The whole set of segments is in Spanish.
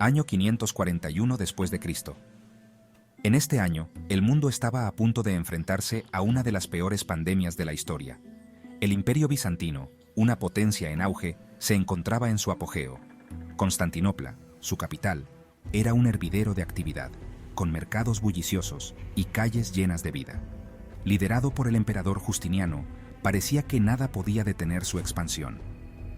Año 541 después de Cristo. En este año, el mundo estaba a punto de enfrentarse a una de las peores pandemias de la historia. El Imperio Bizantino, una potencia en auge, se encontraba en su apogeo. Constantinopla, su capital, era un hervidero de actividad, con mercados bulliciosos y calles llenas de vida. Liderado por el emperador Justiniano, parecía que nada podía detener su expansión.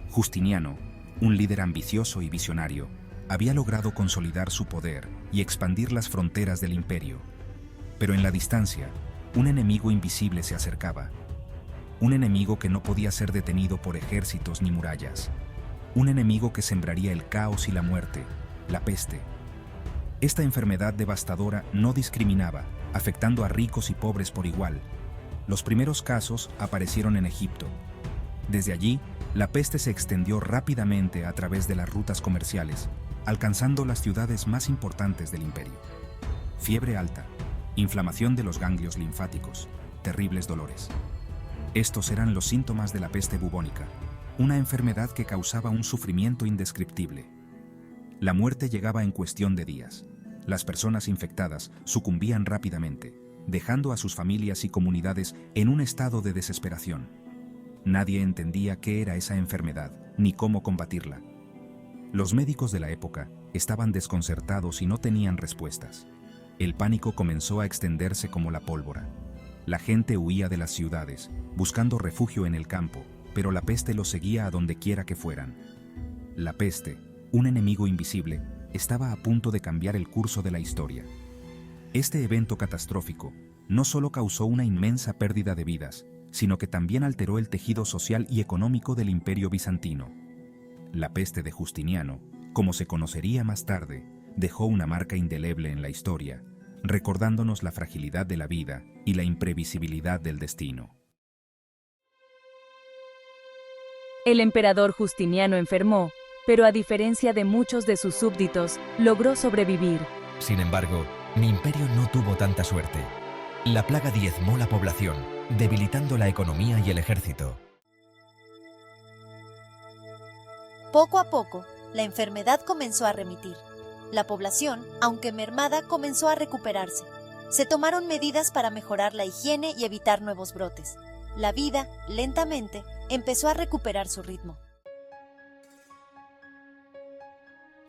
Justiniano, un líder ambicioso y visionario, había logrado consolidar su poder y expandir las fronteras del imperio. Pero en la distancia, un enemigo invisible se acercaba. Un enemigo que no podía ser detenido por ejércitos ni murallas. Un enemigo que sembraría el caos y la muerte, la peste. Esta enfermedad devastadora no discriminaba, afectando a ricos y pobres por igual. Los primeros casos aparecieron en Egipto. Desde allí, la peste se extendió rápidamente a través de las rutas comerciales, alcanzando las ciudades más importantes del imperio. Fiebre alta, inflamación de los ganglios linfáticos, terribles dolores. Estos eran los síntomas de la peste bubónica, una enfermedad que causaba un sufrimiento indescriptible. La muerte llegaba en cuestión de días. Las personas infectadas sucumbían rápidamente, dejando a sus familias y comunidades en un estado de desesperación. Nadie entendía qué era esa enfermedad, ni cómo combatirla. Los médicos de la época estaban desconcertados y no tenían respuestas. El pánico comenzó a extenderse como la pólvora. La gente huía de las ciudades, buscando refugio en el campo, pero la peste los seguía a donde quiera que fueran. La peste, un enemigo invisible, estaba a punto de cambiar el curso de la historia. Este evento catastrófico no solo causó una inmensa pérdida de vidas, sino que también alteró el tejido social y económico del Imperio Bizantino. La peste de Justiniano, como se conocería más tarde, dejó una marca indeleble en la historia, recordándonos la fragilidad de la vida y la imprevisibilidad del destino. El emperador Justiniano enfermó, pero a diferencia de muchos de sus súbditos, logró sobrevivir. Sin embargo, mi imperio no tuvo tanta suerte. La plaga diezmó la población, debilitando la economía y el ejército. Poco a poco, la enfermedad comenzó a remitir. La población, aunque mermada, comenzó a recuperarse. Se tomaron medidas para mejorar la higiene y evitar nuevos brotes. La vida, lentamente, empezó a recuperar su ritmo.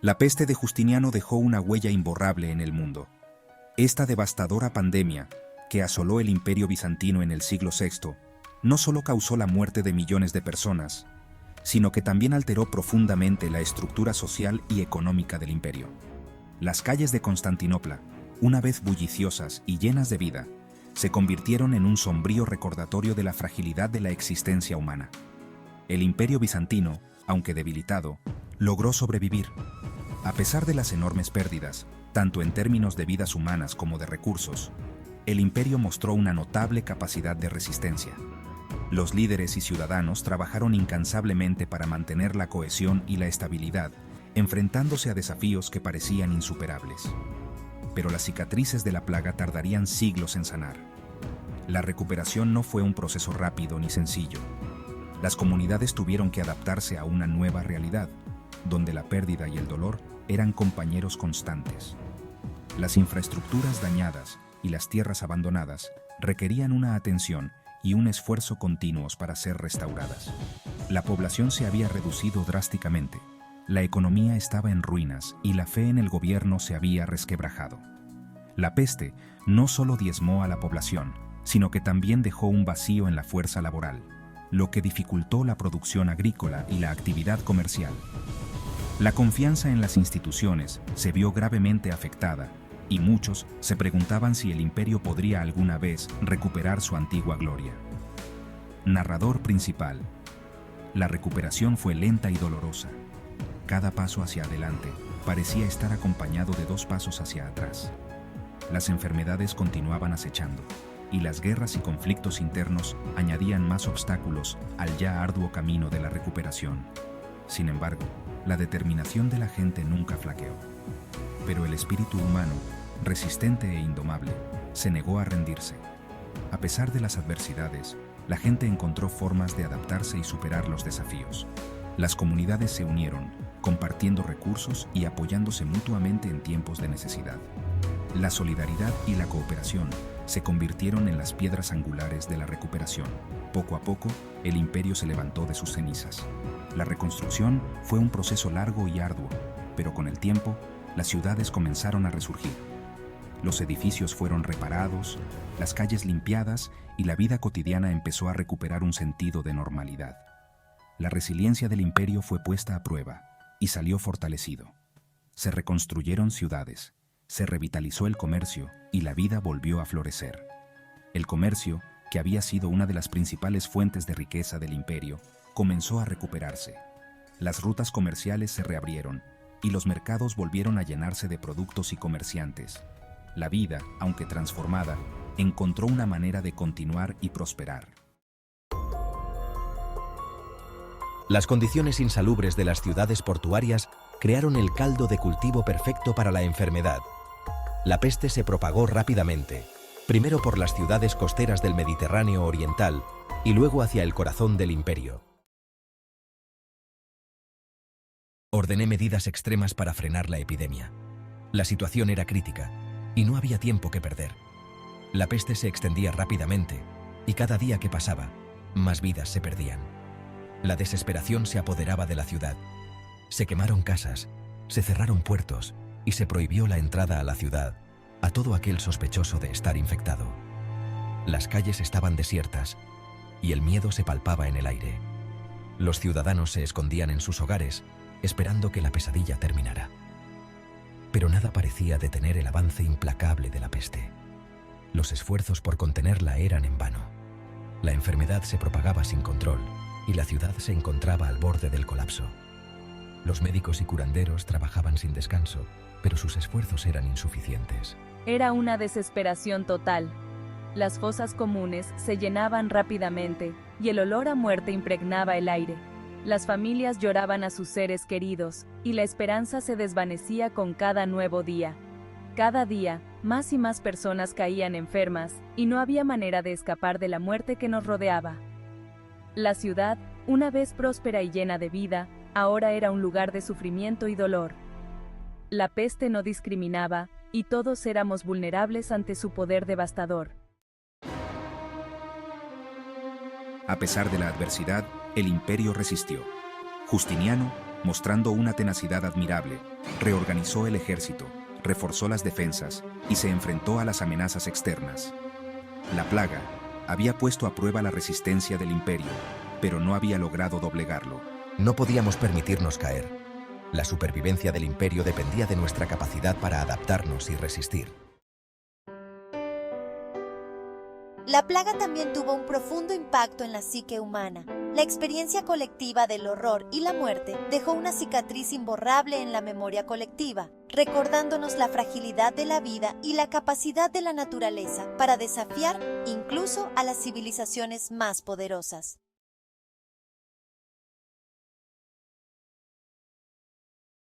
La peste de Justiniano dejó una huella imborrable en el mundo. Esta devastadora pandemia, que asoló el Imperio Bizantino en el siglo VI, no solo causó la muerte de millones de personas, sino que también alteró profundamente la estructura social y económica del imperio. Las calles de Constantinopla, una vez bulliciosas y llenas de vida, se convirtieron en un sombrío recordatorio de la fragilidad de la existencia humana. El Imperio Bizantino, aunque debilitado, logró sobrevivir. A pesar de las enormes pérdidas, tanto en términos de vidas humanas como de recursos, el imperio mostró una notable capacidad de resistencia. Los líderes y ciudadanos trabajaron incansablemente para mantener la cohesión y la estabilidad, enfrentándose a desafíos que parecían insuperables. Pero las cicatrices de la plaga tardarían siglos en sanar. La recuperación no fue un proceso rápido ni sencillo. Las comunidades tuvieron que adaptarse a una nueva realidad, donde la pérdida y el dolor eran compañeros constantes. Las infraestructuras dañadas y las tierras abandonadas requerían una atención y un esfuerzo continuos para ser restauradas. La población se había reducido drásticamente, la economía estaba en ruinas y la fe en el gobierno se había resquebrajado. La peste no solo diezmó a la población, sino que también dejó un vacío en la fuerza laboral, lo que dificultó la producción agrícola y la actividad comercial. La confianza en las instituciones se vio gravemente afectada, y muchos se preguntaban si el imperio podría alguna vez recuperar su antigua gloria. Narrador principal. La recuperación fue lenta y dolorosa. Cada paso hacia adelante parecía estar acompañado de 2 pasos hacia atrás. Las enfermedades continuaban acechando, y las guerras y conflictos internos añadían más obstáculos al ya arduo camino de la recuperación. Sin embargo, la determinación de la gente nunca flaqueó. Pero el espíritu humano, resistente e indomable, se negó a rendirse. A pesar de las adversidades, la gente encontró formas de adaptarse y superar los desafíos. Las comunidades se unieron, compartiendo recursos y apoyándose mutuamente en tiempos de necesidad. La solidaridad y la cooperación se convirtieron en las piedras angulares de la recuperación. Poco a poco, el imperio se levantó de sus cenizas. La reconstrucción fue un proceso largo y arduo, pero con el tiempo, las ciudades comenzaron a resurgir. Los edificios fueron reparados, las calles limpiadas y la vida cotidiana empezó a recuperar un sentido de normalidad. La resiliencia del imperio fue puesta a prueba y salió fortalecido. Se reconstruyeron ciudades, se revitalizó el comercio y la vida volvió a florecer. El comercio, que había sido una de las principales fuentes de riqueza del imperio, comenzó a recuperarse. Las rutas comerciales se reabrieron y los mercados volvieron a llenarse de productos y comerciantes. La vida, aunque transformada, encontró una manera de continuar y prosperar. Las condiciones insalubres de las ciudades portuarias crearon el caldo de cultivo perfecto para la enfermedad. La peste se propagó rápidamente, primero por las ciudades costeras del Mediterráneo oriental y luego hacia el corazón del imperio. Ordené medidas extremas para frenar la epidemia. La situación era crítica y no había tiempo que perder. La peste se extendía rápidamente y cada día que pasaba, más vidas se perdían. La desesperación se apoderaba de la ciudad. Se quemaron casas, se cerraron puertos y se prohibió la entrada a la ciudad a todo aquel sospechoso de estar infectado. Las calles estaban desiertas y el miedo se palpaba en el aire. Los ciudadanos se escondían en sus hogares, esperando que la pesadilla terminara. Pero nada parecía detener el avance implacable de la peste. Los esfuerzos por contenerla eran en vano. La enfermedad se propagaba sin control y la ciudad se encontraba al borde del colapso. Los médicos y curanderos trabajaban sin descanso, pero sus esfuerzos eran insuficientes. Era una desesperación total. Las fosas comunes se llenaban rápidamente y el olor a muerte impregnaba el aire. Las familias lloraban a sus seres queridos y la esperanza se desvanecía con cada nuevo día. Cada día, más y más personas caían enfermas y no había manera de escapar de la muerte que nos rodeaba. La ciudad, una vez próspera y llena de vida, ahora era un lugar de sufrimiento y dolor. La peste no discriminaba, y todos éramos vulnerables ante su poder devastador. A pesar de la adversidad, el imperio resistió. Justiniano, mostrando una tenacidad admirable, reorganizó el ejército, reforzó las defensas y se enfrentó a las amenazas externas. La plaga había puesto a prueba la resistencia del imperio, pero no había logrado doblegarlo. No podíamos permitirnos caer. La supervivencia del imperio dependía de nuestra capacidad para adaptarnos y resistir. La plaga también tuvo un profundo impacto en la psique humana. La experiencia colectiva del horror y la muerte dejó una cicatriz imborrable en la memoria colectiva, recordándonos la fragilidad de la vida y la capacidad de la naturaleza para desafiar incluso a las civilizaciones más poderosas.